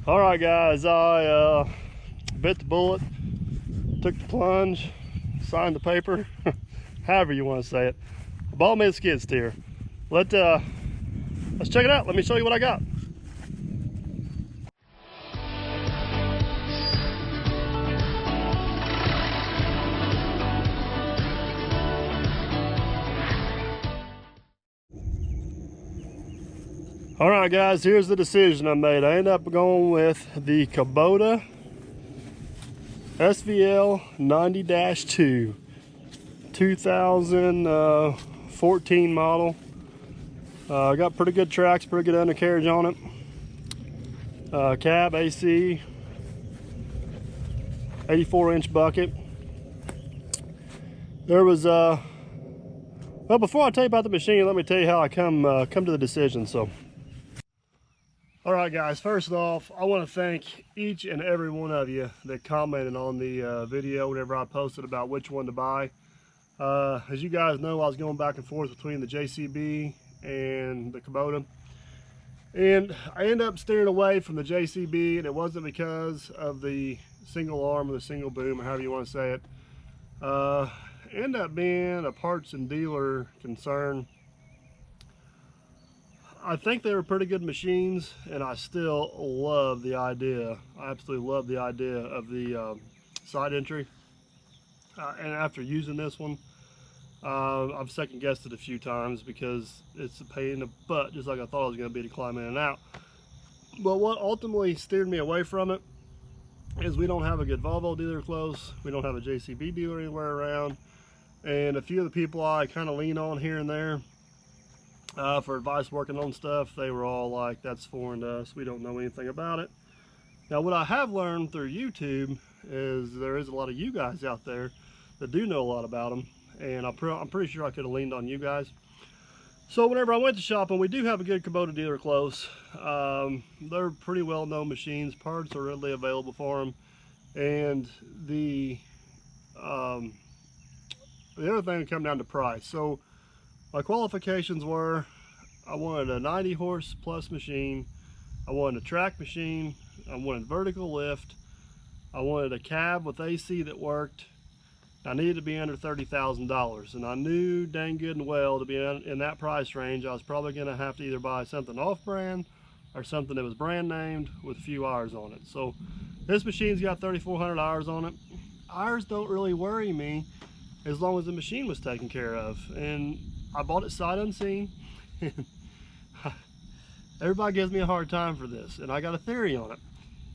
All right, guys, I bit the bullet, took the plunge, signed the paper, however you want to say it. I bought me a skid steer. Let's check it out. Let me show you what I got. All right, guys, here's the decision I made. I ended up going with the Kubota SVL 90-2, 2014 model. Got pretty good tracks, pretty good undercarriage on it. Cab, AC, 84-inch bucket. There was, well, before I tell you about the machine, let me tell you how I come to the decision. All right, guys, first off, I want to thank each and every one of you that commented on the video whenever I posted about which one to buy. As you guys know, I was going back and forth between the JCB and the Kubota, and I ended up steering away from the JCB, and it wasn't because of the single arm or the single boom, or however you want to say it. Ended up being a parts and dealer concern. I think they were pretty good machines, and I still love the idea. I absolutely love the idea of the side entry. And after using this one, I've second guessed it a few times because it's a pain in the butt, just like I thought it was going to be to climb in and out. But what ultimately steered me away from it is we don't have a good Volvo dealer close. We don't have a JCB dealer anywhere around. And a few of the people I kind of lean on here and there for advice working on stuff, they were all like, that's foreign to us, we don't know anything about it. Now, what I have learned through YouTube is there is a lot of you guys out there that do know a lot about them, and I'm pretty sure I could have leaned on you guys. So whenever I went to shopping, we do have a good Kubota dealer close. They're pretty well known machines, parts are readily available for them, and the other thing would come down to price. So my qualifications were, I wanted a 90 horse plus machine, I wanted a track machine, I wanted vertical lift, I wanted a cab with AC that worked. I needed to be under $30,000, and I knew dang good and well to be in that price range, I was probably going to have to either buy something off-brand or something that was brand named with a few hours on it. So this machine's got 3,400 hours on it. Hours don't really worry me as long as the machine was taken care of, and I bought it sight unseen. Everybody gives me a hard time for this, and I got a theory on it,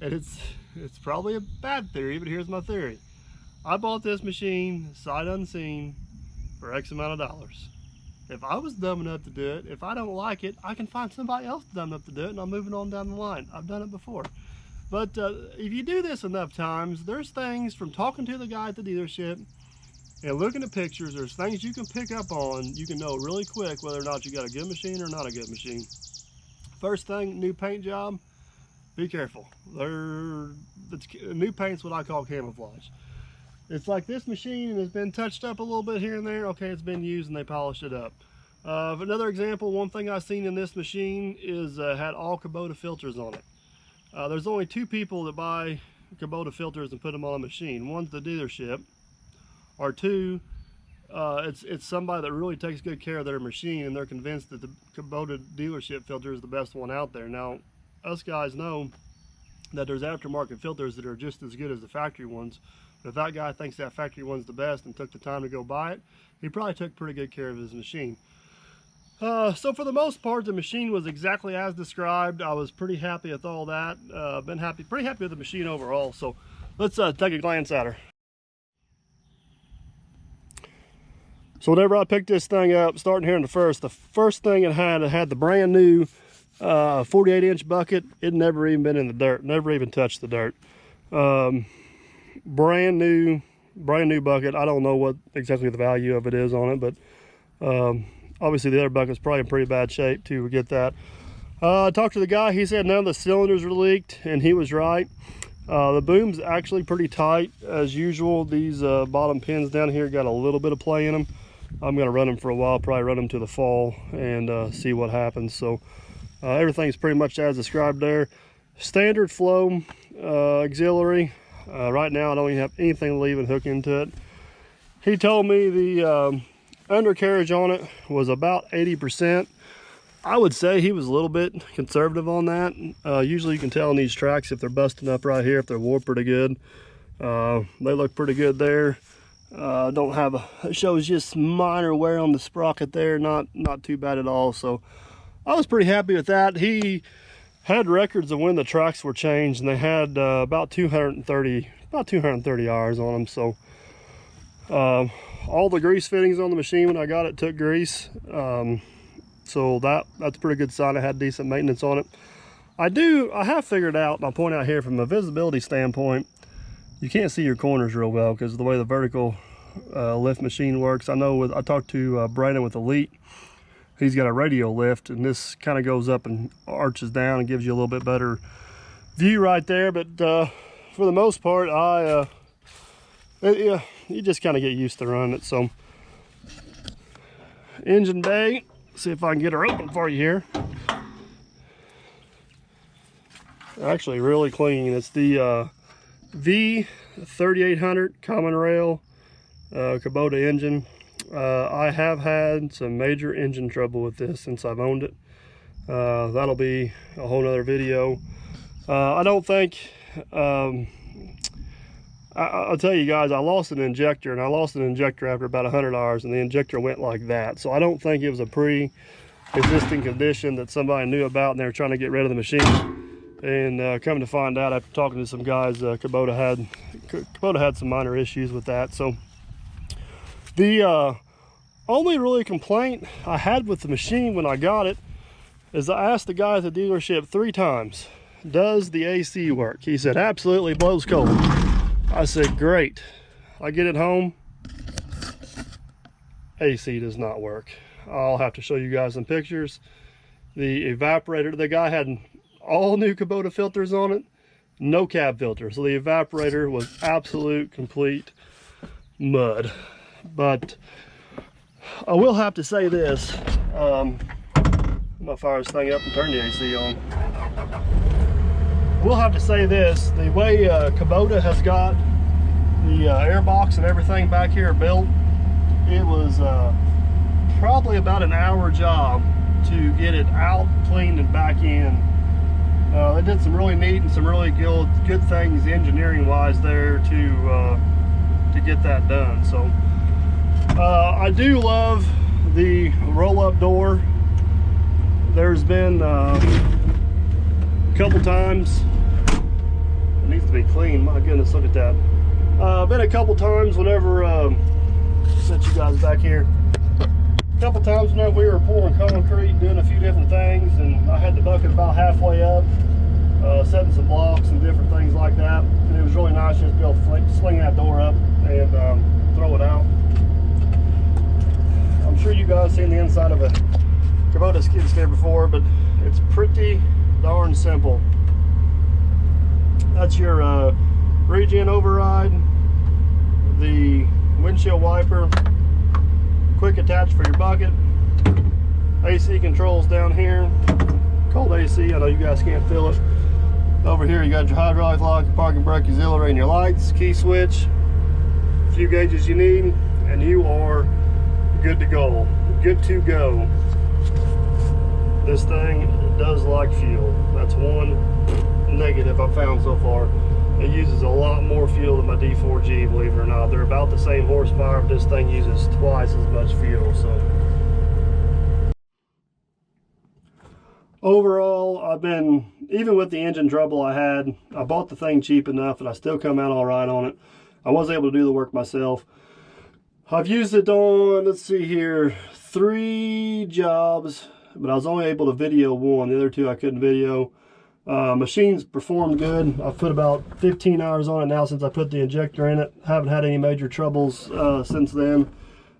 and it's probably a bad theory, but here's my theory. I bought this machine sight unseen for X amount of dollars. If I was dumb enough to do it, if I don't like it, I can find somebody else dumb enough to do it, and I'm moving on down the line. I've done it before. But if you do this enough times, there's things from talking to the guy at the dealership and looking at pictures, there's things you can pick up on. You can know really quick whether or not you got a good machine or not a good machine. First thing, new paint job, be careful. New paint's what I call camouflage. It's like this machine has been touched up a little bit here and there. Okay, it's been used and they polished it up. Another example, one thing I've seen in this machine is had all Kubota filters on it. There's only two people that buy Kubota filters and put them on a machine. One's the dealership, or two, it's somebody that really takes good care of their machine, and they're convinced that the Kubota dealership filter is the best one out there. Now, us guys know that there's aftermarket filters that are just as good as the factory ones. But if that guy thinks that factory one's the best and took the time to go buy it, he probably took pretty good care of his machine. So for the most part, the machine was exactly as described. I was pretty happy with all that. Pretty happy with the machine overall. So let's take a glance at her. So whenever I picked this thing up, starting here in the first thing it had the brand new 48-inch bucket. It never even been in the dirt, never even touched the dirt. Brand new bucket. I don't know what exactly the value of it is on it, but obviously the other bucket's probably in pretty bad shape to get that. I talked to the guy. He said none of the cylinders were leaked, and he was right. The boom's actually pretty tight as usual. These bottom pins down here got a little bit of play in them. I'm going to run them for a while, probably run them to the fall and see what happens. So everything's pretty much as described there. standard flow auxiliary. Right now I don't even have anything to leave and hook into it. He told me the undercarriage on it was about 80%. I would say he was a little bit conservative on that. Usually you can tell in these tracks if they're busting up right here, if they're wore pretty good. They look pretty good there. Don't have it shows just minor wear on the sprocket there, not too bad at all. So I was pretty happy with that. He had records of when the tracks were changed, and they had about 230 hours on them. So all the grease fittings on the machine when I got it took grease. So that's a pretty good sign. I had decent maintenance on it. I have figured out, and I'll point out here from a visibility standpoint, you can't see your corners real well because of the way the vertical lift machine works. I know I talked to Brandon with Elite. He's got a radial lift, and this kind of goes up and arches down and gives you a little bit better view right there. But for the most part, yeah, you just kind of get used to running it. So engine bay, see if I can get her open for you here. Actually really clean. It's the V3800 common rail Kubota engine. I have had some major engine trouble with this since I've owned it. That'll be a whole nother video. I don't think I'll tell you guys, I lost an injector, and I lost an injector after about 100 hours, and the injector went like that. So I don't think it was a pre-existing condition that somebody knew about and they were trying to get rid of the machine. And coming to find out after talking to some guys, Kubota had some minor issues with that. So the only really complaint I had with the machine when I got it is I asked the guy at the dealership 3 times, does the AC work? He said, absolutely, blows cold. I said, great. I get it home, AC does not work. I'll have to show you guys some pictures. The evaporator, the guy had all new Kubota filters on it, no cab filter. So the evaporator was absolute, complete mud. But I will have to say this. I'm gonna fire this thing up and turn the AC on. We'll have to say this, the way Kubota has got the airbox and everything back here built, it was probably about an hour job to get it out, cleaned, and back in. They did some really neat and some really good things engineering wise there to get that done. So I do love the roll-up door. There's been couple times, it needs to be clean, my goodness, look at that. Been a couple times whenever set you guys back here, a couple times whenever we were pouring concrete, doing a few different things, and I had the bucket about halfway up, setting some blocks and different things like that, and it was really nice just to be able to sling that door up and throw it out. I'm sure you guys seen the inside of a Kubota skid steer before, but it's pretty darn simple. That's your regen override, the windshield wiper, quick attach for your bucket, AC controls down here, cold AC, I know you guys can't feel it. Over here you got your hydraulic lock, your parking brake auxiliary, and your lights, key switch, a few gauges you need, and you are good to go. Good to go. This thing does like fuel. That's one negative I've found so far. It uses a lot more fuel than my D4G, believe it or not. They're about the same horsepower, but this thing uses twice as much fuel. So overall, I've been, even with the engine trouble I had, I bought the thing cheap enough and I still come out all right on it. I was able to do the work myself. I've used it on, let's see here, 3 jobs, but I was only able to video 1. The other 2 I couldn't video. Machines performed good. I've put about 15 hours on it now since I put the injector in it. Haven't had any major troubles since then.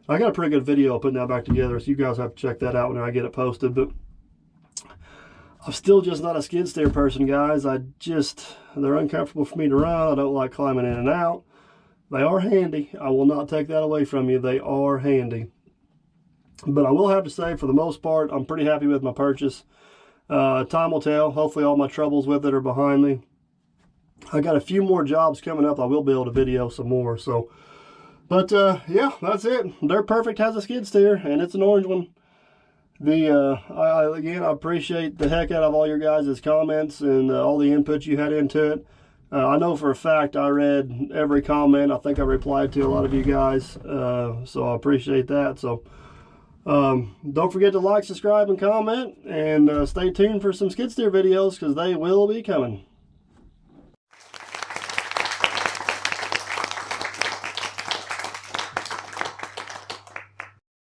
I got a pretty good video putting that back together, so you guys have to check that out when I get it posted. But I'm still just not a skid steer person, guys. They're uncomfortable for me to run. I don't like climbing in and out. They are handy. I will not take that away from you. They are handy. But I will have to say, for the most part, I'm pretty happy with my purchase. Time will tell. Hopefully all my troubles with it are behind me. I got a few more jobs coming up. I will be able to video some more. So, but yeah, that's it. Dirt Perfect has a skid steer, and it's an orange one. Again, I appreciate the heck out of all your guys' comments and all the input you had into it. I know for a fact I read every comment. I think I replied to a lot of you guys, so I appreciate that. So don't forget to like, subscribe, and comment, and stay tuned for some skid steer videos, because they will be coming.